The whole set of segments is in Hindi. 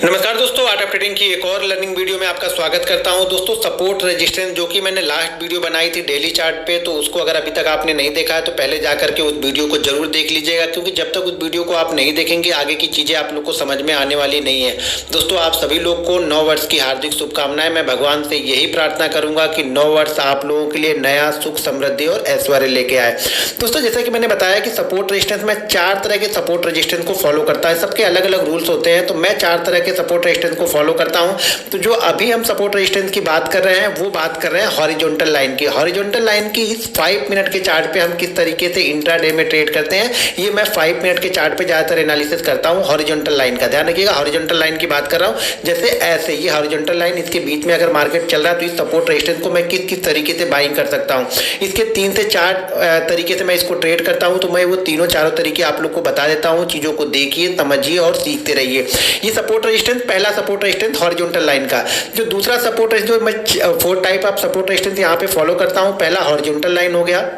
नमस्कार दोस्तों, आर्ट ऑफ ट्रेडिंग की एक और लर्निंग वीडियो में आपका स्वागत करता हूं। दोस्तों, सपोर्ट रेजिस्टेंस जो कि मैंने लास्ट वीडियो बनाई थी डेली चार्ट पे, तो उसको अगर अभी तक आपने नहीं देखा है तो पहले जाकर के उस वीडियो को जरूर देख लीजिएगा, क्योंकि जब तक उस वीडियो को आप नहीं देखेंगे आगे की चीज़ें आप लोग को समझ में आने वाली नहीं है। दोस्तों, आप सभी लोग को नव वर्ष की हार्दिक शुभकामनाएं। मैं भगवान से यही प्रार्थना करूंगा कि नव वर्ष आप लोगों के लिए नया सुख, समृद्धि और ऐश्वर्य लेके आए। दोस्तों, जैसा कि मैंने बताया कि सपोर्ट रेजिस्टेंस में 4 तरह के सपोर्ट रेजिस्टेंस को फॉलो करता है। सबके अलग अलग रूल्स होते हैं, तो मैं 4 तरह के सपोर्ट रेजिस्टेंस को फॉलो करता हूं। तो जो अभी हम सपोर्ट रेजिस्टेंस की बात कर रहे हैं वो बात कर रहे हैं हॉरिजॉन्टल लाइन की। हॉरिजॉन्टल लाइन की इस 5 मिनट के चार्ट पे हम किस तरीके से इंट्राडे में ट्रेड करते हैं, ये मैं 5 मिनट के चार्ट पे ज्यादातर एनालिसिस करता हूं। हॉरिजॉन्टल लाइन का ध्यान रखिएगा, हॉरिजॉन्टल लाइन की बात कर रहा हूं। जैसे ऐसे ये हॉरिजॉन्टल लाइन, इसके बीच में अगर मार्केट चल रहा है तो इस सपोर्ट रेजिस्टेंस को मैं किस किस तरीके से बाइंग कर सकता हूँ, इसके 3 से 4 तरीके से मैं इसको ट्रेड करता हूँ। तो मैं वो तीनों चारों तरीके आप लोग को बता देता हूँ। चीजों को देखिए, समझिए और सीखते रहिए। ये सपोर्ट रेजिस्टेंस, पहला सपोर्ट रेजिस्टेंस हॉरिजॉन्टल लाइन का। जो दूसरा सपोर्ट रेजिस्टेंस, जो मैं 4 टाइप ऑफ सपोर्ट रेजिस्टेंस यहाँ पे फॉलो करता हूँ। पहला हॉरिजॉन्टल लाइन हो गया,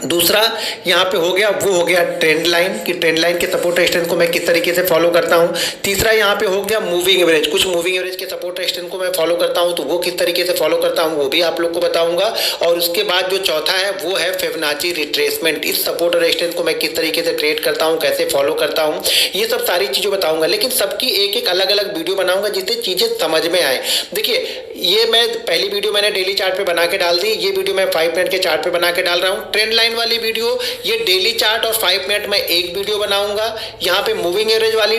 दूसरा यहाँ पे हो गया वो हो गया ट्रेंड लाइन की। ट्रेंड लाइन के सपोर्ट रेजिस्टेंस को मैं किस तरीके से फॉलो करता हूँ। तीसरा यहाँ पे हो गया मूविंग एवरेज, कुछ मूविंग एवरेज के सपोर्ट रेजिस्टेंस को मैं फॉलो करता हूँ, तो वो किस तरीके से फॉलो करता हूँ वो भी आप लोग को बताऊंगा। और उसके बाद जो चौथा है वो है फिबोनाची रिट्रेसमेंट। इस सपोर्ट रेजिस्टेंस को मैं किस तरीके से ट्रेड करता हूँ, कैसे फॉलो करता हूँ, ये सब सारी चीज़ें बताऊंगा। लेकिन सबकी एक एक अलग अलग वीडियो बनाऊंगा जिससे चीज़ें समझ में आए। देखिए, ये मैं पहली वीडियो मैंने डेली चार्ट पे बना के डाल दी, ये वीडियो मैं 5 मिनट के चार्ट पे बना के डाल रहा हूँ। ट्रेंड लाइन वाली वीडियो, ये डेली चार्ट और 5 मिनट में एक वीडियो बनाऊंगा। यहाँ पे मूविंग एवरेज वाली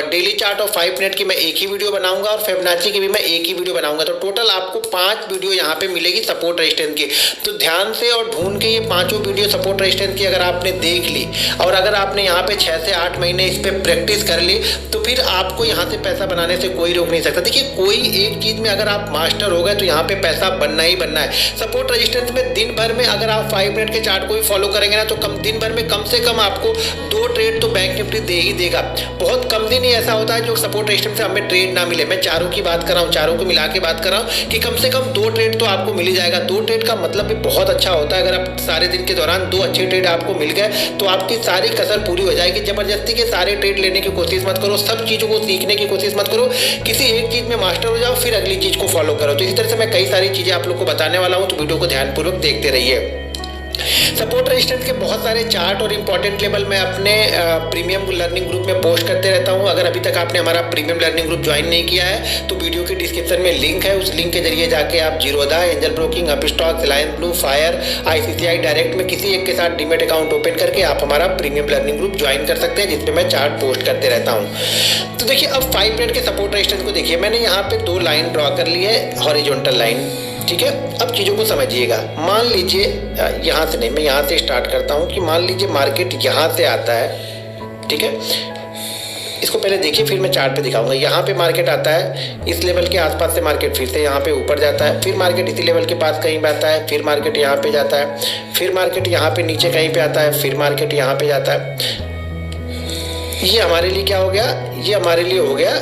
डेली चार्ट और 5 मिनट की मैं एक ही वीडियो बनाऊंगा, और फिबोनाची की भी मैं एक ही वीडियो बनाऊंगा। तो टोटल आपको 5 वीडियो यहाँ पे मिलेगी सपोर्ट रेजिस्टेंस की। तो ध्यान से और ढूंढ के ये 5 वीडियो सपोर्ट रेजिस्टेंस की अगर आपने देख ली और अगर आपने यहाँ पे 6 से 8 महीने इस पर प्रैक्टिस कर ली, तो फिर आपको यहाँ से पैसा बनाने से कोई रोक नहीं सकता। देखिए, कोई एक चीज में अगर आप मास्टर हो गए तो यहाँ पे पैसा बनना ही बनना है। सपोर्ट रेजिस्टेंस में दिन भर में अगर आप 5 मिनट के चार्ट को भी फॉलो करेंगे ना, तो दिन भर में कम से कम आपको 2 ट्रेड तो बैंक निफ्टी दे ही देगा। बहुत कम दिन ही ऐसा होता है जो सपोर्ट रेजिस्टेंस से हमें ट्रेड ना मिले। मैं चारों की बात कर रहा हूँ, चारों को मिला के बात कर रहा हूँ कि कम से कम 2 ट्रेड तो आपको मिल ही जाएगा। 2 ट्रेड का मतलब भी बहुत अच्छा होता है। अगर आप सारे दिन के दौरान 2 अच्छे ट्रेड आपको मिल गए तो आपकी सारी कसर पूरी हो जाएगी। जबरदस्ती के सारे ट्रेड लेने की कोशिश मत करो, सब चीज़ों को सीखने की कोशिश मत करो। किसी एक चीज़ में मास्टर हो जाओ, फिर अगली चीज़ को फॉलो करो। तो इस तरह से मैं कई सारी चीज़ें आप लोग को बताने वाला हूँ, तो वीडियो को ध्यानपूर्वक देखते रहिए। सपोर्ट रेजिस्टेंस के बहुत सारे चार्ट और इंपॉर्टेंट लेवल मैं अपने प्रीमियम लर्निंग ग्रुप में पोस्ट करते रहता हूं। अगर अभी तक आपने हमारा प्रीमियम लर्निंग ग्रुप ज्वाइन नहीं किया है तो वीडियो के डिस्क्रिप्शन में लिंक है, उस लिंक के जरिए जाके आप Zerodha, angel broking, Upstox, Reliance blue, fire, ICICI direct में किसी एक के साथ डीमेट अकाउंट ओपन करके आप हमारा प्रीमियम लर्निंग ग्रुप ज्वाइन कर सकते हैं, जिसपे मैं चार्ट पोस्ट करते रहता हूँ। तो देखिए, अब 5 मिनट के सपोर्ट रेजिस्टेंस को देखिए। मैंने यहाँ पे 2 लाइन ड्रॉ कर ली है, हॉरिजॉन्टल लाइन, ठीक है। अब चीज़ों को समझिएगा। मान लीजिए यहाँ से नहीं, मैं यहाँ से स्टार्ट करता हूँ कि मान लीजिए मार्केट यहाँ से आता है, ठीक है। इसको पहले देखिए, फिर मैं चार्ट पे दिखाऊंगा। यहाँ पे मार्केट आता है, इस लेवल के आसपास से मार्केट फिर से यहाँ पे ऊपर जाता है, फिर मार्केट इसी लेवल के पास कहीं पे आता है, फिर मार्केट यहाँ पे जाता है, फिर मार्केट यहाँ पे नीचे कहीं पे आता है, फिर मार्केट यहाँ पे जाता है। ये हमारे लिए क्या हो गया, ये हमारे लिए हो गया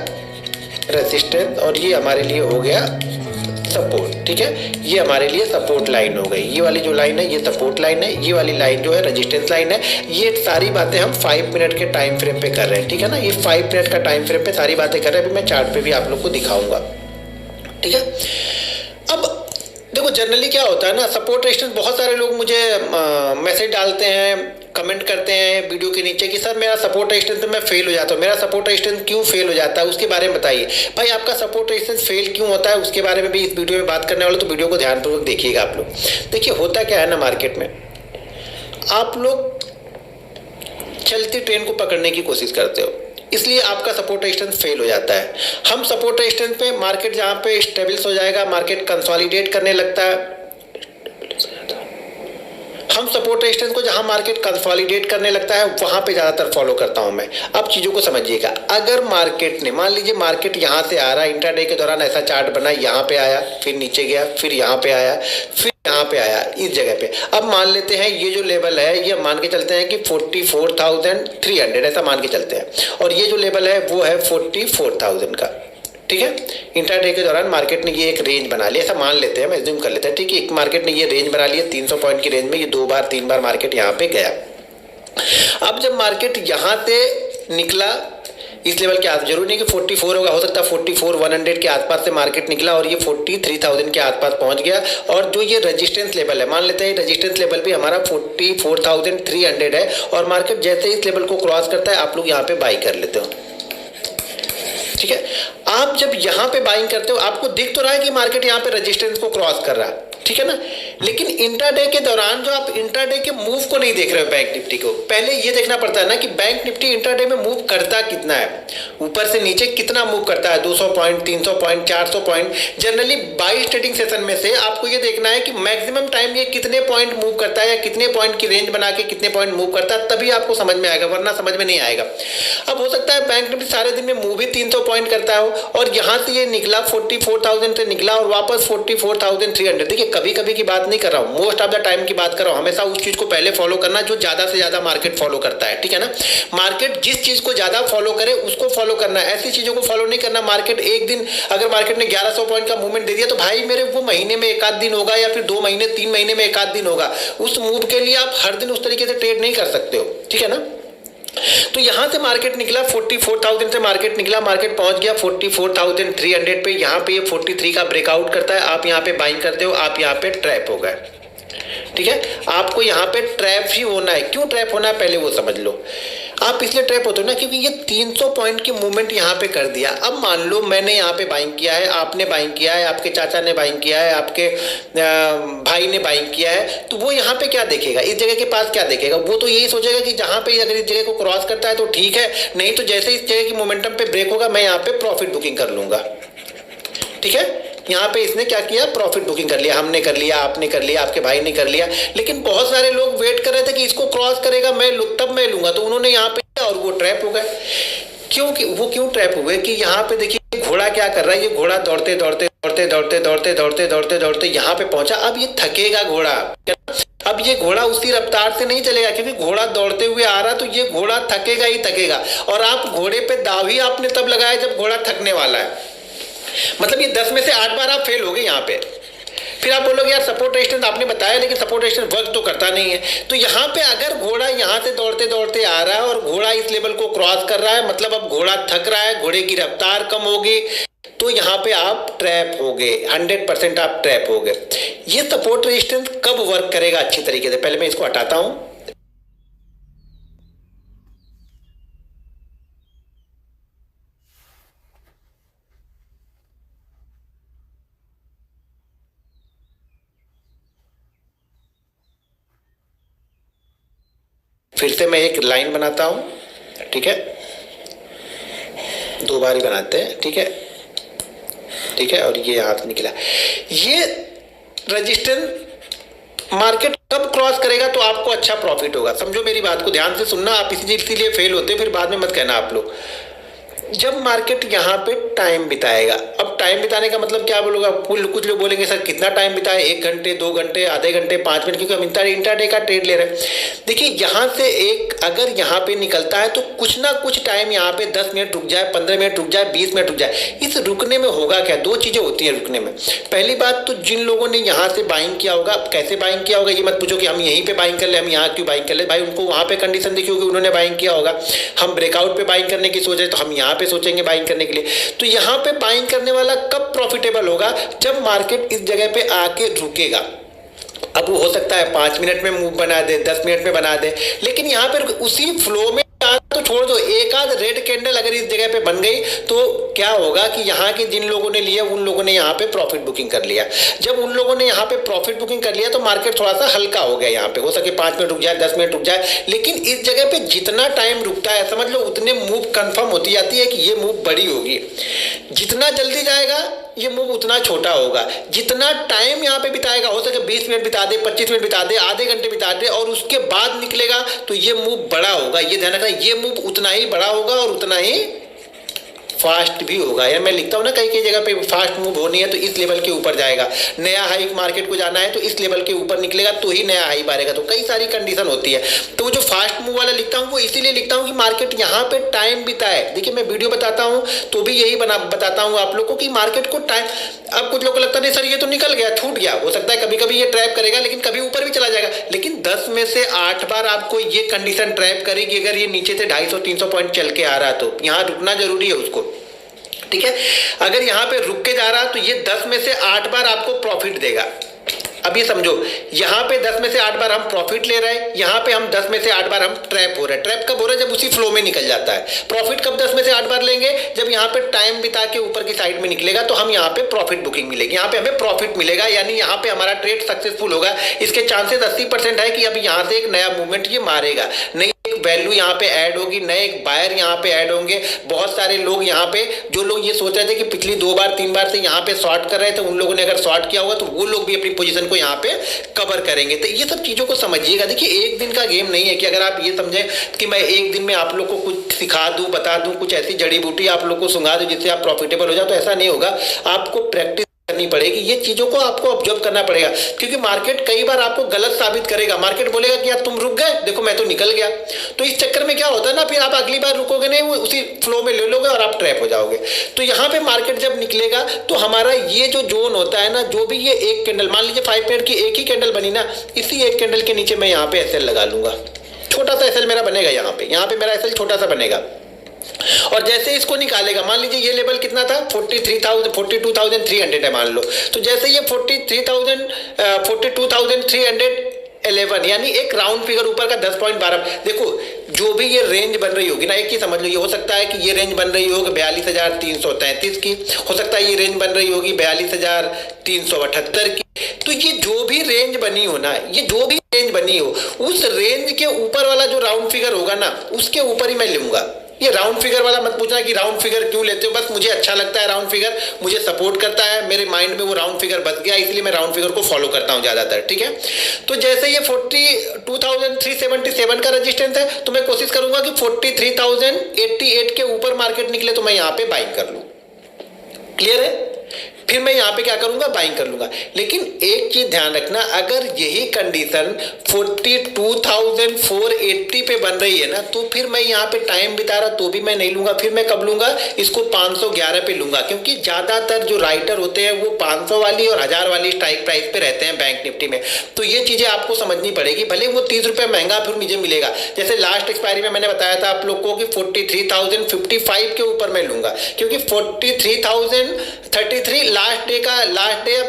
रेजिस्टेंस और ये हमारे लिए हो गया सपोर्ट, ठीक है। ये हमारे लिए सपोर्ट लाइन हो गई। ये वाली जो लाइन है ये सपोर्ट लाइन है, ये वाली लाइन जो है रेजिस्टेंस लाइन है। ये सारी बातें हम 5 मिनट के टाइम फ्रेम पे कर रहे हैं, ठीक है ना। ये 5 मिनट का टाइम फ्रेम पे सारी बातें कर रहे हैं। अभी मैं चार्ट पे भी आप लोग को दिखाऊंगा, ठीक है। अब देखो, जनरली क्या होता है ना, सपोर्ट रेजिस्टेंस, बहुत सारे लोग मुझे मैसेज डालते हैं, कमेंट करते हैं वीडियो के नीचे कि सर मेरा सपोर्ट रेजिस्टेंस में मैं फेल हो जाता हूँ। मेरा सपोर्ट रेजिस्टेंस क्यों फेल हो जाता है उसके बारे में बताइए। भाई, आपका सपोर्ट रेजिस्टेंस फेल क्यों होता है उसके बारे में भी इस वीडियो में बात करने वाले, तो वीडियो को ध्यानपूर्वक देखिएगा आप लोग। देखिए, होता क्या है ना, मार्केट में आप लोग चलती ट्रेन को पकड़ने की कोशिश करते हो, इसलिए आपका सपोर्ट रेजिस्टेंस फेल हो जाता है। हम सपोर्ट रेजिस्टेंस पे मार्केट जहाँ पे स्टेबल्स हो जाएगा, मार्केट कंसोलिडेट करने लगता है, हम सपोर्ट रेजिस्टेंस को जहां मार्केट कंसोलिडेट करने लगता है वहां पे ज्यादातर फॉलो करता हूं मैं। अब चीजों को समझिएगा। अगर मार्केट ने, मान लीजिए मार्केट यहां से आ रहा है, इंट्राडे के दौरान ऐसा चार्ट बना, यहां पे आया, फिर नीचे गया, फिर यहां पे आया, फिर यहाँ पे आया, इस जगह पे। अब मान लेते हैं ये जो लेवल है, ये मान के चलते हैं कि 44,300, ऐसा मान के चलते हैं, और ये जो लेवल है वो है 44,000 का, ठीक है। इंट्राडे के दौरान मार्केट ने ये एक रेंज बना लिया, ऐसा मान लेते हैं, मैं एज्यूम कर लेते हैं, ठीक है। एक मार्केट ने ये रेंज बना लिया 300 पॉइंट की रेंज में, ये 2 बार 3 बार मार्केट यहाँ पे गया। अब जब मार्केट यहाँ से निकला, इस लेवल के आस, जरूरी नहीं कि 44 होगा, हो सकता है 44,100 के आसपास से मार्केट निकला और ये 43,000 के आसपास पहुंच गया। और जो ये रेजिस्टेंस लेवल है, मान लेते हैं रेजिस्टेंस लेवल भी हमारा 44,300 है और मार्केट जैसे इस लेवल को क्रॉस करता है आप लोग यहाँ पे बाई कर लेते हो। ठीक है, आप जब यहाँ पे बाइंग करते हो आपको दिख तो रहा है कि मार्केट यहाँ पे रेजिस्टेंस को क्रॉस कर रहा है, ठीक है ना, लेकिन इंट्राडे के दौरान जो आप इंट्राडे के मूव को नहीं देख रहे हो बैंक निफ्टी को, पहले ये देखना पड़ता है ना कि बैंक निफ्टी इंट्राडे में मूव करता कितना है, ऊपर से नीचे कितना मूव करता है, 200 point, 300 point, 400 point. Generally 22 trading session में से आपको ये देखना है कि मैक्सिमम टाइम ये कितने पॉइंट मूव करता है या कितने पॉइंट की रेंज बना के कितने पॉइंट मूव करता है, तभी आपको समझ में आएगा, वरना समझ में नहीं आएगा। अब हो सकता है बैंक निफ्टी सारे दिन में मूव ही 300 पॉइंट करता हो और यहाँ से ये निकला 44,000 से निकला और वापस 44,300। देखिए कभी कभी की बात नहीं कर रहा हूँ, मोस्ट ऑफ द टाइम की बात कर रहा हूँ। हमेशा उस चीज को पहले फॉलो करना जो ज्यादा से ज्यादा मार्केट फॉलो करता है, ठीक है ना। मार्केट जिस चीज को ज्यादा फॉलो करे उसको फॉलो करना है, ऐसी चीजों को फॉलो नहीं करना। मार्केट एक दिन अगर मार्केट ने 1100 पॉइंट का मूवमेंट दे दिया तो भाई मेरे वो महीने में एक आध दिन होगा या फिर 2 महीने 3 महीने में एक आध दिन होगा, उस मूव के लिए आप हर दिन उस तरीके से ट्रेड नहीं कर सकते हो, ठीक है ना। तो यहां से मार्केट निकला 44,000 से मार्केट निकला, मार्केट पहुंच गया 44,300 पे। यहां पे ये 43 का ब्रेकआउट करता है, आप यहां पे बाइंग करते हो, आप यहां पे ट्रैप हो गए, ठीक है। आपको यहाँ पे ट्रैप ही होना है। क्यों ट्रैप होना है पहले वो समझ लो। आप इसलिए ट्रैप होते हो ना क्योंकि ये 300 पॉइंट की मूवमेंट यहाँ पे कर दिया। अब मान लो मैंने यहाँ पे बाइंग किया है, आपने बाइंग किया है, आपके चाचा ने बाइंग किया है, आपके भाई ने बाइंग किया है, तो वो यहाँ पे क्या देखेगा, इस जगह के पास क्या देखेगा, वो तो यही सोचेगा कि जहाँ पे अगर इस जगह को क्रॉस करता है तो ठीक है, नहीं तो जैसे इस जगह की मोमेंटम पे ब्रेक होगा मैं यहाँ पे प्रॉफिट बुकिंग कर लूंगा, ठीक है। यहाँ पे इसने क्या किया, प्रॉफिट बुकिंग कर लिया, हमने कर लिया, आपने कर लिया, आपके भाई ने कर लिया। लेकिन बहुत सारे लोग वेट कर रहे थे कि इसको क्रॉस करेगा तब मैं लूंगा, तो उन्होंने यहाँ पे और वो ट्रैप हो गए। क्योंकि वो क्यों ट्रैप हुए कि यहाँ पे देखिए घोड़ा क्या कर रहा है, ये घोड़ा दौड़ते दौड़ते दौड़ते दौड़ते दौड़ते दौड़ते दौड़ते दौड़ते यहाँ पे पहुंचा। अब ये थकेगा घोड़ा, अब ये घोड़ा उसी रफ्तार से नहीं चलेगा क्योंकि घोड़ा दौड़ते हुए आ रहा, तो ये घोड़ा थकेगा ही थकेगा। और आप घोड़े पे दाव ही आपने तब लगाया जब घोड़ा थकने वाला है, मतलब ये 10 में से 8 बार आप फेल हो गए यहाँ पे। फिर आप बोलोगे यार सपोर्ट रेजिस्टेंस आपने बताया लेकिन सपोर्ट रेजिस्टेंस वर्क तो करता नहीं है। तो यहाँ पे अगर घोड़ा यहाँ से दौड़ते दौड़ते आ रहा है और घोड़ा इस लेवल को क्रॉस कर रहा है, मतलब अब घोड़ा थक रहा है, घोड़े की रफ्तार कम होगी, तो यहाँ पे आप ट्रैप हो गए, 100% आप ट्रैप हो गए। ये सपोर्ट रेजिस्टेंस कब वर्क करेगा अच्छी तरीके से, पहले मैं इसको हटाता हूँ। फिर से मैं एक लाइन बनाता हूं, ठीक है, 2 बार ही बनाते हैं, ठीक है, ठीक है। और ये हाथ निकला, ये रेजिस्टेंस मार्केट कब क्रॉस करेगा तो आपको अच्छा प्रॉफिट होगा। समझो मेरी बात को ध्यान से सुनना, आप इसीलिए फेल होते फिर बाद में मत कहना आप लोग। जब मार्केट यहाँ पे टाइम बिताएगा, अब टाइम बिताने का मतलब क्या बोलूँगा, कुछ लोग बोलेंगे सर कितना टाइम बिताए, 1 घंटे 2 घंटे आधे घंटे 5 मिनट, क्योंकि हम इंट्राडे का ट्रेड ले रहे हैं। देखिए यहाँ से एक अगर यहाँ पे निकलता है तो कुछ ना कुछ टाइम यहाँ पे 10 मिनट रुक जाए, 15 मिनट रुक जाए, 20 मिनट रुक जाए। इस रुकने में होगा क्या, 2 चीज़ें होती हैं रुकने में। पहली बात तो जिन लोगों ने यहाँ से बाइंग किया होगा, कैसे बाइंग किया होगा ये मत पूछो कि हम यहीं पे बाइंग कर ले, हम यहाँ क्यों बाइंग कर ले, भाई उनको वहाँ पे कंडीशन देखी होगी, उन्होंने बाइंग किया होगा। हम ब्रेकआउट पे बाइंग करने की सोच रहे तो हम यहाँ पे सोचेंगे बाइंग करने के लिए। तो यहाँ पे बाइंग करने वाला कब प्रॉफिटेबल होगा, जब मार्केट इस जगह पे आके रुकेगा। अब वो हो सकता है 5 मिनट में मूव बना दे, 10 मिनट में बना दे, लेकिन यहाँ पे उसी फ्लो में तो छोड़ दो। एक आध रेड कैंडल अगर इस जगह पे बन गई तो क्या होगा कि यहाँ के जिन लोगों ने लिया उन लोगों ने यहाँ पे प्रॉफिट बुकिंग कर लिया। जब उन लोगों ने यहाँ पे प्रॉफिट बुकिंग कर लिया तो मार्केट थोड़ा सा हल्का हो गया। यहाँ पे हो सके 5 मिनट रुक जाए, 10 मिनट रुक जाए, लेकिन इस जगह पे जितना टाइम रुकता है समझ लो उतने मूव कंफर्म होती जाती है कि ये मूव बड़ी होगी। जितना जल्दी जाएगा ये मूव उतना छोटा होगा। जितना टाइम यहाँ पे बिताएगा, हो सके 20 मिनट बिता दे, 25 मिनट बिता दे, आधे घंटे बिता दे, और उसके बाद निकलेगा तो ये मूव बड़ा होगा। ये ध्यान रखना, ये मूव उतना ही बड़ा होगा और उतना ही फास्ट भी होगा। यार मैं लिखता हूँ ना कई कई जगह पे फास्ट मूव होनी है तो इस लेवल के ऊपर जाएगा, नया हाई मार्केट को जाना है तो इस लेवल के ऊपर निकलेगा तो ही नया हाई मारेगा। तो कई सारी कंडीशन होती है। तो वो जो फास्ट मूव वाला लिखता हूँ वो इसीलिए लिखता हूँ कि मार्केट यहाँ पे टाइम बिताए। देखिए मैं वीडियो बताता हूँ तो भी यही बताता हूँ आप लोग को कि मार्केट को टाइम। अब कुछ लोगों को लगता नहीं सर ये तो निकल गया, छूट गया, हो सकता है कभी कभी ये ट्रैप करेगा लेकिन कभी ऊपर भी चला जाएगा, लेकिन 10 में से 8 बार आपको ये कंडीशन ट्रैप करेगी। अगर ये नीचे से 250-300 पॉइंट चल के आ रहा तो यहाँ रुकना जरूरी है उसको, ठीक है। अगर यहाँ पे रुक के जा रहा तो ये 10 में से 8 बार आपको प्रॉफिट देगा। अब ये समझो यहाँ पे 10 में से 8 बार हम प्रॉफिट ले रहे हैं, यहाँ पे हम 10 में से 8 बार हम ट्रैप हो रहे हैं। ट्रैप कब हो रहा है? जब उसी फ्लो में निकल जाता है। प्रॉफिट कब 10 में से 8 बार लेंगे? जब यहाँ पे टाइम बिता के ऊपर की साइड में निकलेगा तो हम यहाँ पे प्रॉफिट बुकिंग मिलेगी, यहाँ पे हमें प्रॉफिट मिलेगा, यानी यहाँ पे हमारा ट्रेड सक्सेसफुल होगा। इसके चांसेस 80% है कि अभी यहाँ से एक नया मूवमेंट ये मारेगा, नई वैल्यू यहाँ पे ऐड होगी, नए एक बायर यहाँ पे ऐड होंगे। बहुत सारे लोग यहाँ पे जो लोग ये सोच रहे थे कि पिछली 2 बार 3 बार से यहाँ पे शॉर्ट कर रहे थे, उन लोगों ने अगर शॉर्ट किया होगा तो वो लोग भी अपनी पोजीशन को यहाँ पे कवर करेंगे। तो ये सब चीजों को समझिएगा। देखिए एक दिन का गेम नहीं है कि अगर आप ये समझें कि मैं एक दिन में आप लोग को कुछ सिखा दूं, बता दूं, कुछ ऐसी जड़ी बूटी आप लोग को सुंघा दूं जिससे आप प्रॉफिटेबल हो जाओ, तो ऐसा नहीं होगा। आपको प्रैक्टिस करनी पड़ेगी, ये चीजों को आपको ऑब्जर्व करना पड़ेगा, क्योंकि मार्केट कई बार आपको गलत साबित करेगा। मार्केट बोलेगा कि यार तुम रुक गए, देखो मैं तो निकल गया। तो इस चक्कर में क्या होता है ना, फिर आप अगली बार रुकोगे नहीं, वो उसी फ्लो में ले लोगे और आप ट्रैप हो जाओगे। तो यहाँ पे मार्केट जब निकलेगा तो हमारा ये जो जोन होता है ना, जो भी ये एक कैंडल, मान लीजिए 5 मिनट की एक ही कैंडल बनी ना, इसी एक कैंडल के नीचे मैं यहाँ पे एसएल लगा लूंगा। छोटा सा एसएल मेरा बनेगा, यहाँ पे मेरा एसएल छोटा सा बनेगा। और जैसे इसको निकालेगा, मान लीजिए ये लेवल कितना था, 42,300 है मान लो। तो जैसे ये 42,311 यानी एक राउंड फिगर ऊपर का 10.12। देखो जो भी ये रेंज बन रही होगी ना, एक ही समझ लो, ये हो सकता है कि ये रेंज बन रही होगी 42,333 की, हो सकता है ये रेंज बन रही होगी 42,378 की। तो ये जो भी रेंज बनी हो ना, ये जो भी रेंज बनी हो, उस रेंज के ऊपर वाला जो राउंड फिगर होगा ना, उसके ऊपर ही मैं लूंगा। ये राउंड फिगर वाला मत पूछना कि राउंड फिगर क्यों लेते हो, बस मुझे अच्छा लगता है राउंड फिगर, मुझे सपोर्ट करता है, मेरे माइंड में वो राउंड फिगर बच गया, इसलिए मैं राउंड फिगर को फॉलो करता हूं ज्यादातर, ठीक है। तो जैसे ये 42,377 का रेजिस्टेंस है, तो मैं कोशिश करूंगा कि 43,088 के ऊपर मार्केट निकले तो मैं यहाँ पे बाइंग कर लूं। क्लियर है? फिर मैं यहाँ पे क्या करूंगा, बाइंग कर लूंगा। लेकिन एक चीज ध्यान रखना, अगर यही कंडीशन 42,480 पे बन रही है ना, तो फिर मैं यहाँ पे टाइम बिता रहा तो भी मैं नहीं लूंगा। फिर मैं कब लूंगा, इसको 511 पे लूंगा, क्योंकि ज्यादातर जो राइटर होते हैं वो 500 वाली और 1000 वाली स्ट्राइक प्राइस पे रहते हैं बैंक निफ्टी में। तो ये चीजें आपको समझनी पड़ेगी, भले वो 30 रुपए महंगा फिर मुझे मिलेगा। जैसे लास्ट एक्सपायरी में मैंने बताया था आप लोग को कि 43,055 के ऊपर मैं लूंगा, क्योंकि 43,033 last day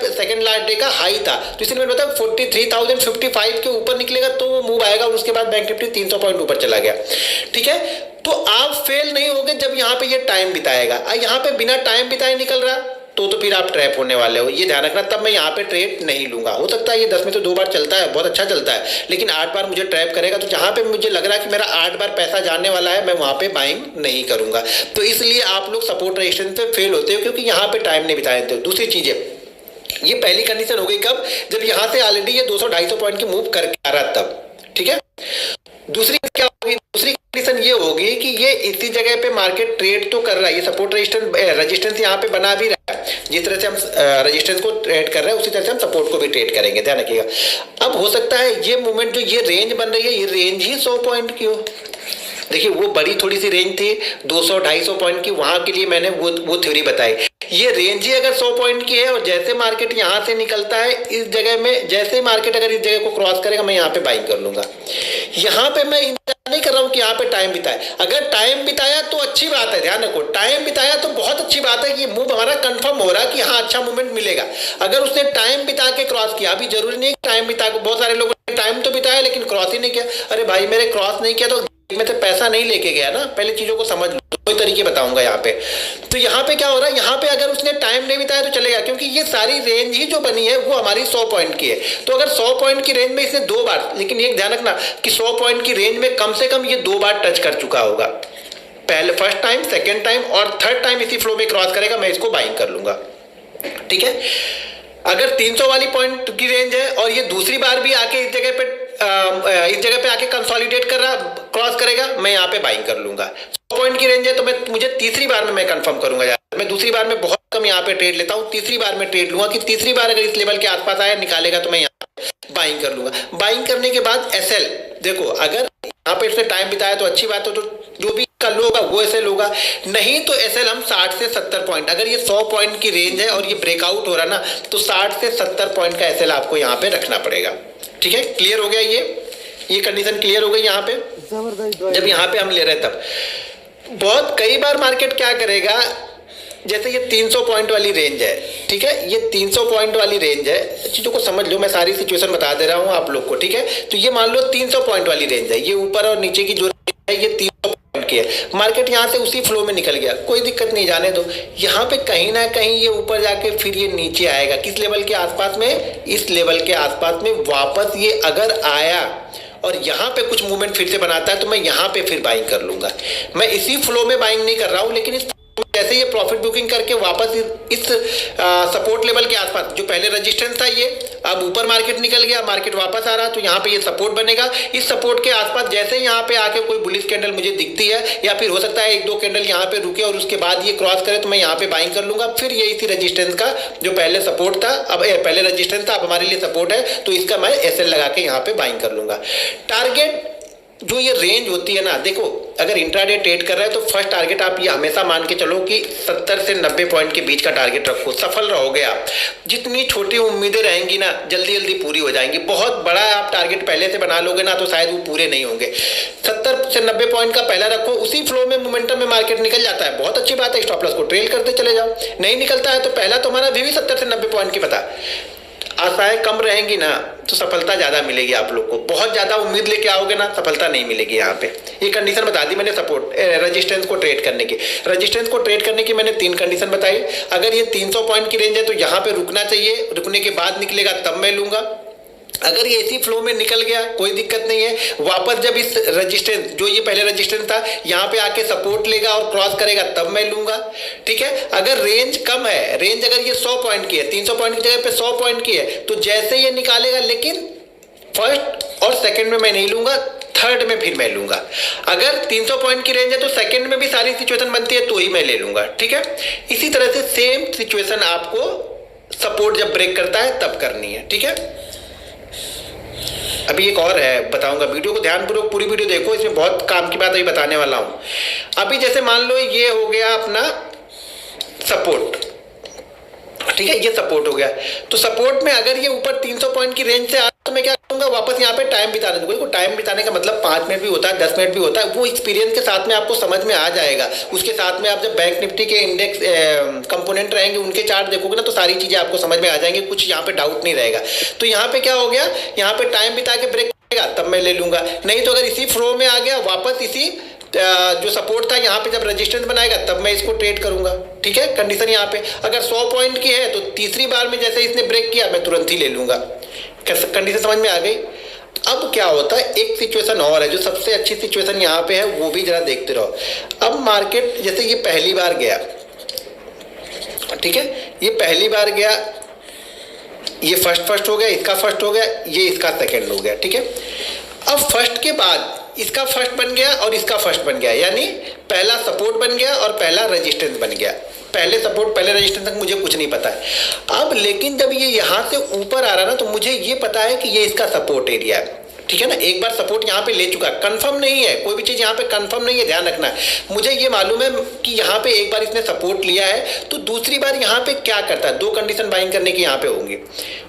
second last day का हाई था। तो इसलिए मैंने बताया 43,055 के ऊपर निकलेगा तो वो मूव आएगा, और उसके बाद बैंक निफ्टी 300 पॉइंट ऊपर चला गया, ठीक है। तो आप फेल नहीं होगे जब यहाँ पे ये टाइम बिताएगा। यहाँ पे बिना टाइम बिताए निकल रहा तो फिर आप ट्रैप होने वाले हो, ये ध्यान रखना। तब मैं यहाँ पे ट्रेड नहीं लूंगा। हो सकता है ये 10 में से 2 बार चलता है, बहुत अच्छा चलता है, लेकिन 8 बार मुझे ट्रैप करेगा। तो जहाँ पे मुझे लग रहा है कि मेरा 8 बार पैसा जाने वाला है, मैं वहाँ पे बाइंग नहीं करूंगा। तो इसलिए आप लोग सपोर्ट रेजिस्टेंस पे फेल होते हो, क्योंकि यहाँ पे टाइम नहीं बिताए थे। दूसरी चीजें, ये पहली कंडीशन हो गई कब, जब यहाँ से ऑलरेडी ये 200-250 पॉइंट की मूव करके आ रहा तब, ठीक है। दूसरी क्या होगी, दूसरी कंडीशन ये होगी कि ये इसी जगह पे मार्केट ट्रेड तो कर रहा है, ये सपोर्ट रेजिस्टेंस यहाँ पे बना भी रहा है। जिस तरह से हम रेजिस्टेंस को ट्रेड कर रहे हैं उसी तरह से हम सपोर्ट को भी ट्रेड करेंगे, ध्यान रखिएगा। अब हो सकता है ये मूवमेंट जो ये रेंज बन रही है, ये रेंज ही 100 पॉइंट की हो। देखिए वो बड़ी थोड़ी सी रेंज थी 200-250 पॉइंट की, वहां के लिए मैंने वो थ्योरी बताई। ये रेंज ही अगर 100 पॉइंट की है और जैसे मार्केट यहाँ से निकलता है इस जगह में, जैसे मार्केट अगर इस जगह को क्रॉस करेगा मैं यहाँ पे बाइंग कर लूंगा। यहाँ पे मैं इंतजार नहीं कर रहा हूँ कि यहाँ पे टाइम बिताए। अगर टाइम बिताया तो अच्छी बात है, ध्यान रखो, टाइम बिताया तो बहुत अच्छी बात है कि मूव हमारा कंफर्म हो रहा है कि हाँ अच्छा मूवमेंट मिलेगा। अगर उसने टाइम बिता के क्रॉस किया, अभी जरूरी नहीं टाइम बिता के, बहुत सारे लोगों ने टाइम तो बिताया लेकिन क्रॉस ही नहीं किया। अरे भाई मेरे क्रॉस नहीं किया तो में तो पैसा नहीं लेके गया ना, पहले चीजों को समझ लो। दो तरीके बताऊंगा यहाँ पे। तो यहाँ पे क्या हो रहा है, यहाँ पे अगर उसने टाइम नहीं बिताया तो चलेगा, क्योंकि ये सारी रेंज ही जो बनी है वो हमारी 100 पॉइंट की है। तो अगर 100 पॉइंट की रेंज में इसने 2 बार, लेकिन ये ध्यान रखना कि 100 पॉइंट की रेंज में कम से कम ये 2 बार टच कर चुका होगा। पहले फर्स्ट टाइम, सेकेंड टाइम और थर्ड टाइम इसी फ्लो में क्रॉस करेगा, मैं इसको बाइंग कर लूंगा, ठीक है। अगर 300 वाली पॉइंट की रेंज है और ये दूसरी बार भी आके इस जगह पे आके कंसोलिडेट कर रहा, क्रॉस करेगा, मैं यहाँ पे बाइंग कर लूंगा। पॉइंट की रेंज है तो मुझे तीसरी बार में मैं कंफर्म करूंगा यार, मैं दूसरी बार में बहुत कम यहाँ पे ट्रेड लेता हूँ, तीसरी बार में ट्रेड लूंगा कि तीसरी बार अगर इस लेवल के आसपास आया निकालेगा तो मैं यहाँ बाइंग कर लूंगा। बाइंग करने के बाद एसएल देखो, अगर यहाँ पे इसने टाइम बिताया तो अच्छी बात हो, तो जो भी का लो होगा वो एसएल होगा, नहीं तो एसएल हम 60 से 70 पॉइंट, अगर ये 100 पॉइंट की रेंज है और ये ब्रेकआउट हो रहा ना तो 60 से 70 पॉइंट का एसएल आपको यहाँ पे रखना पड़ेगा। ठीक है, क्लियर हो गया, ये कंडीशन क्लियर हो गई यहाँ पे। जब यहाँ पे हम ले रहे हैं तब बहुत कई बार मार्केट क्या करेगा, जैसे ये 300 पॉइंट वाली रेंज है, ठीक है, ये 300 पॉइंट वाली रेंज है, चीज़ों को समझ लो, मैं सारी सिचुएशन बता दे रहा हूँ आप लोग को। ठीक है, तो ये मान लो 300 पॉइंट वाली रेंज है, ये ऊपर और नीचे की जो रेंज है ये 300 पॉइंट की है, मार्केट यहाँ से उसी फ्लो में निकल गया, कोई दिक्कत नहीं, जाने दो। यहाँ पे कहीं ना कहीं ये ऊपर जाके फिर ये नीचे आएगा, किस लेवल के आसपास में, इस लेवल के आसपास में वापस ये अगर आया और यहाँ पे कुछ मूवमेंट फिर से बनाता है तो मैं यहाँ पे फिर बाइंग कर लूंगा। मैं इसी फ्लो में बाइंग नहीं कर रहा हूँ, लेकिन इस जैसे ये प्रॉफिट बुकिंग करके वापस इस सपोर्ट लेवल के आसपास, जो पहले रेजिस्टेंस था ये अब ऊपर मार्केट निकल गया, मार्केट वापस आ रहा, तो यहाँ पे ये सपोर्ट बनेगा। इस सपोर्ट के आसपास जैसे यहाँ पे आके कोई बुलिश कैंडल मुझे दिखती है, या फिर हो सकता है एक दो कैंडल यहाँ पे रुके और उसके बाद ये क्रॉस करे, तो मैं यहाँ पे बाइंग कर लूंगा। फिर ये इसी रेजिस्टेंस का जो पहले सपोर्ट था, अब पहले रेजिस्टेंस था अब हमारे लिए सपोर्ट है, तो इसका मैं एसएल लगा के यहाँ पे बाइंग कर लूंगा। टारगेट जो ये रेंज होती है ना, देखो अगर इंट्राडे ट्रेड कर रहे हैं तो फर्स्ट टारगेट आप ये हमेशा मान के चलो कि 70 से 90 पॉइंट के बीच का टारगेट रखो, सफल रहोगे आप। जितनी छोटी उम्मीदें रहेंगी ना जल्दी जल्दी पूरी हो जाएंगी, बहुत बड़ा आप टारगेट पहले से बना लोगे ना तो शायद वो पूरे नहीं होंगे। 70 से 90 पॉइंट का पहला रखो, उसी फ्लो में मोमेंटम में मार्केट निकल जाता है, बहुत अच्छी बात है, स्टॉप लॉस को ट्रेल करते चले जाओ। नहीं निकलता है तो पहला तो हमारा भी 70 से 90 पॉइंट की पता, आशाएं कम रहेंगी ना तो सफलता ज़्यादा मिलेगी आप लोग को। बहुत ज़्यादा उम्मीद लेके आओगे ना सफलता नहीं मिलेगी। यहाँ पे ये कंडीशन बता दी मैंने सपोर्ट रेजिस्टेंस को ट्रेड करने की। रेजिस्टेंस को ट्रेड करने की मैंने 3 कंडीशन बताई। अगर ये 300 पॉइंट की रेंज है तो यहाँ पे रुकना चाहिए, रुकने के बाद निकलेगा तब मैं लूँगा। अगर ये इसी फ्लो में निकल गया कोई दिक्कत नहीं है, वापस जब इस रेजिस्टेंस जो ये पहले रेजिस्टेंस था यहाँ पे आके सपोर्ट लेगा और क्रॉस करेगा तब मैं लूंगा। ठीक है, अगर रेंज कम है, रेंज अगर ये 100 पॉइंट की है, 300 पॉइंट की जगह पे 100 पॉइंट की है, तो जैसे ये निकालेगा, लेकिन फर्स्ट और सेकंड में मैं नहीं लूंगा, थर्ड में फिर मैं लूंगा। अगर 300 पॉइंट की रेंज है तो सेकंड में भी सारी सिचुएशन बनती है तो ही मैं ले लूंगा। ठीक है, इसी तरह से सेम सिचुएशन आपको सपोर्ट जब ब्रेक करता है तब करनी है। ठीक है, अभी एक और है बताऊंगा, वीडियो को ध्यानपूर्वक पूरी वीडियो देखो, इसमें बहुत काम की बात अभी बताने वाला हूं। अभी जैसे मान लो ये हो गया अपना सपोर्ट, ठीक है, ये सपोर्ट हो गया, तो सपोर्ट में अगर ये ऊपर 300 पॉइंट की रेंज से आ तो मैं क्या करूंगा, वापस यहाँ पे टाइम बिताने दूंगा। टाइम बिताने का मतलब 5 मिनट भी होता है, 10 मिनट भी होता है, वो एक्सपीरियंस के साथ में आपको समझ में आ जाएगा। उसके साथ में आप जब बैंक निफ्टी के इंडेक्स कंपोनेंट रहेंगे उनके चार्ट देखोगे ना तो सारी चीज़ें आपको समझ में आ जाएंगी, कुछ यहाँ पे डाउट नहीं रहेगा। तो यहाँ पे क्या हो गया, यहाँ पे टाइम बिता के ब्रेक करेगा तब मैं ले लूंगा, नहीं तो अगर इसी फ्लो में आ गया वापस इसी जो सपोर्ट था यहाँ पे जब रेजिस्टेंस बनाएगा तब मैं इसको ट्रेड करूंगा। ठीक है, कंडीशन यहाँ पे अगर 100 पॉइंट की है तो तीसरी बार में जैसे इसने ब्रेक किया मैं तुरंत ही ले लूंगा। कंडीशन समझ में आ गई। अब क्या होता है, एक सिचुएशन और है जो सबसे अच्छी सिचुएशन यहाँ पे है, वो भी जरा देखते रहो। अब मार्केट जैसे ये पहली बार गया, ठीक है, ये पहली बार गया, ये फर्स्ट हो गया, इसका फर्स्ट हो गया, ये इसका सेकंड हो गया। ठीक है, अब फर्स्ट के बाद इसका फर्स्ट बन गया और इसका फर्स्ट बन गया, यानी पहला सपोर्ट बन गया और पहला रेजिस्टेंस बन गया। पहले सपोर्ट पहले रेजिस्टेंस तक मुझे कुछ नहीं पता है। अब लेकिन जब ये यहाँ से ऊपर आ रहा ना तो मुझे ये पता है कि ये इसका सपोर्ट एरिया है। ठीक है ना, एक बार सपोर्ट यहाँ पे ले चुका, कंफर्म नहीं है, कोई भी चीज़ यहाँ पे कंफर्म नहीं है, ध्यान रखना है। मुझे ये मालूम है कि यहाँ पे एक बार इसने सपोर्ट लिया है तो दूसरी बार यहाँ पे क्या करता है, 2 कंडीशन बाइंग करने की यहाँ पे होंगी।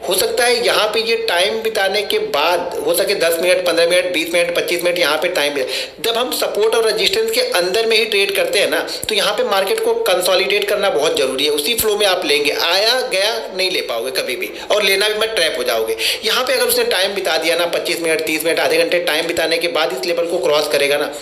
हो सकता है यहाँ पे ये टाइम बिताने के बाद हो सके 10 मिनट 15 मिनट 20 मिनट 25 मिनट यहाँ पे टाइम, जब हम सपोर्ट और रजिस्टेंस के अंदर में ही ट्रेड करते हैं ना तो यहाँ पे मार्केट को कंसोलिडेट करना बहुत जरूरी है। उसी फ्लो में आप लेंगे, आया गया नहीं ले पाओगे कभी भी, और लेना भी मत, ट्रैप हो जाओगे। यहाँ पे अगर उसने टाइम बिता दिया ना 25 मिनट 30 मिनट आधे घंटे टाइम बिताने के बाद इस लेवल को क्रॉस करेगा ना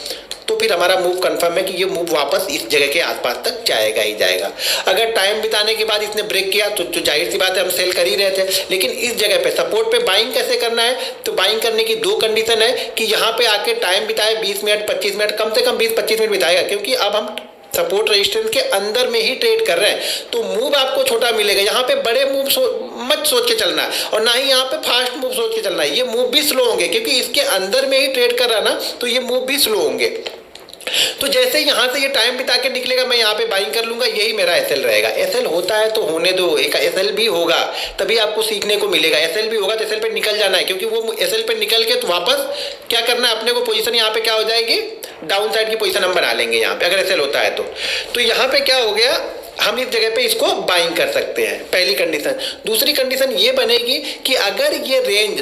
तो फिर हमारा मूव कंफर्म है कि ये मूव वापस इस जगह के आसपास तक जाएगा ही जाएगा। अगर टाइम बिताने के बाद इसने ब्रेक किया तो जाहिर सी बात है हम सेल कर ही रहे थे, लेकिन इस जगह पे सपोर्ट पे बाइंग कैसे करना है, तो बाइंग करने की 2 कंडीशन है कि यहाँ पे आके टाइम बिताए 20 मिनट 25 मिनट, कम से कम 20-25 मिनट बिताएगा, क्योंकि अब हम सपोर्ट रेजिस्टेंस के अंदर में ही ट्रेड कर रहे हैं तो मूव आपको छोटा मिलेगा। यहाँ पे बड़े मूव मत सोच के चलना है और ना ही यहाँ पे फास्ट मूव सोच के चलना है, ये मूव भी स्लो होंगे क्योंकि इसके अंदर में ही ट्रेड कर रहा ना तो ये मूव भी स्लो होंगे। तो जैसे यहाँ से ये टाइम बिता के निकलेगा, मैं यहाँ पे बाइंग कर लूंगा, यही मेरा एसएल रहेगा। एसएल होता है तो होने दो, एक एसएल भी होगा तभी आपको सीखने को मिलेगा। एसएल भी होगा तो एसएल पे निकल जाना है, क्योंकि वो एसएल पे निकल के तो वापस क्या करना है अपने को, पोजीशन यहाँ पे क्या हो जाएगी, डाउन साइड की पोजीशन हम बना लेंगे यहाँ पे, अगर एसएल होता है तो यहाँ पे क्या हो गया, हम इस जगह पे इसको बाइंग कर सकते हैं, पहली कंडीशन। दूसरी कंडीशन ये बनेगी कि अगर ये रेंज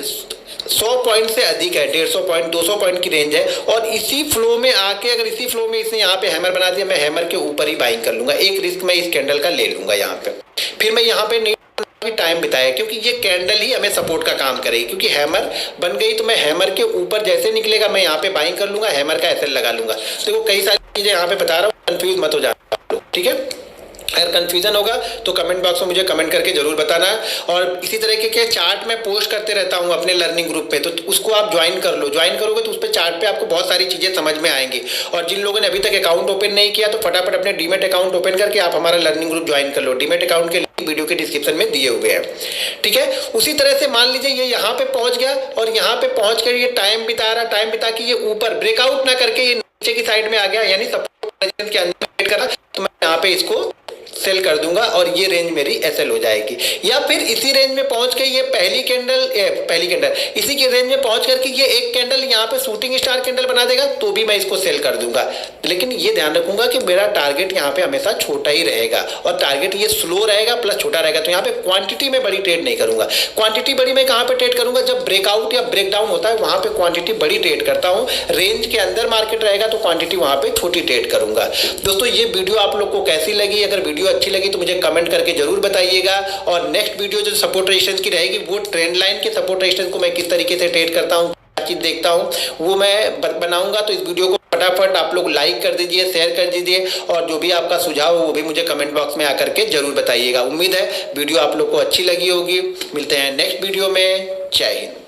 100 पॉइंट से अधिक है, 150 पॉइंट 200 पॉइंट की रेंज है, और इसी फ्लो में आके अगर इसी फ्लो में इसने यहाँ पे हैमर बना दिया, मैं हैमर के ऊपर ही बाइंग कर लूंगा। एक रिस्क मैं इस कैंडल का ले लूंगा यहाँ पे, फिर मैं यहाँ पे नहीं टाइम बिताया, क्योंकि ये कैंडल ही हमें सपोर्ट का काम करेगी, क्योंकि हैमर बन गई तो मैं हैमर के ऊपर जैसे निकलेगा मैं यहाँ पे बाइंग कर लूंगा, हैमर का एसएल लगा लूंगा। देखो कई सारी चीजें यहाँ पे बता रहा हूँ, कंफ्यूज मत हो जाना, ठीक है। अगर कंफ्यूजन होगा तो कमेंट बॉक्स में मुझे कमेंट करके जरूर बताना। और इसी तरीके के चार्ट मैं पोस्ट करते रहता हूँ अपने लर्निंग ग्रुप पे, तो उसको आप ज्वाइन कर लो। ज्वाइन करोगे तो उस पर चार्ट पे आपको बहुत सारी चीज़ें समझ में आएंगी। और जिन लोगों ने अभी तक अकाउंट ओपन नहीं किया तो फटाफट अपने डीमेट अकाउंट ओपन करके आप हमारा लर्निंग ग्रुप ज्वाइन कर लो। डीमेट अकाउंट के लिंक वीडियो के डिस्क्रिप्शन में दिए हुए हैं, ठीक है। उसी तरह से मान लीजिए ये यहाँ पे पहुँच गया और यहाँ पे पहुँच कर ये टाइम बिता रहा, टाइम बिता के ये ऊपर ब्रेकआउट ना करके ये नीचे की साइड में आ गया, यानी सपोर्ट के अंदर करा, तो मैं यहाँ पे इसको सेल कर दूंगा और ये रेंज मेरी एसएल हो जाएगी। या फिर इसी रेंज में पहुंच के ये पहली कैंडल इसी के रेंज में पहुंच करके ये एक कैंडल यहाँ पे शूटिंग स्टार कैंडल बना देगा तो भी मैं इसको सेल कर दूंगा। लेकिन ये ध्यान रखूंगा कि मेरा टारगेट यहाँ पे हमेशा छोटा ही रहेगा, और टारगेट ये स्लो रहेगा प्लस छोटा रहेगा। तो यहाँ पे क्वांटिटी में बड़ी ट्रेड नहीं करूंगा। क्वांटिटी बड़ी मैं कहाँ पे ट्रेड करूंगा, जब ब्रेकआउट या ब्रेकडाउन होता है वहां पे क्वांटिटी बड़ी ट्रेड करता हूँ। रेंज के अंदर मार्केट रहेगा तो क्वांटिटी वहां पे छोटी ट्रेड करूंगा। दोस्तों ये वीडियो आप लोग को कैसी लगी, अगर वीडियो अच्छी लगी तो मुझे कमेंट करके जरूर बताइएगा। और नेक्स्ट वीडियो जो सपोर्ट रेजिस्टेंस की रहेगी वो ट्रेंड लाइन के सपोर्ट रेजिस्टेंस को मैं किस तरीके से ट्रेड करता हूँ, चीज देखता हूँ, वो मैं बनाऊंगा। तो इस वीडियो को फटाफट आप लोग लाइक कर दीजिए, शेयर कर दीजिए, और जो भी आपका सुझाव हो वो भी मुझे कमेंट बॉक्स में आकर के जरूर बताइएगा। उम्मीद है वीडियो आप लोग को अच्छी लगी होगी। मिलते हैं नेक्स्ट वीडियो में। जय हिंद।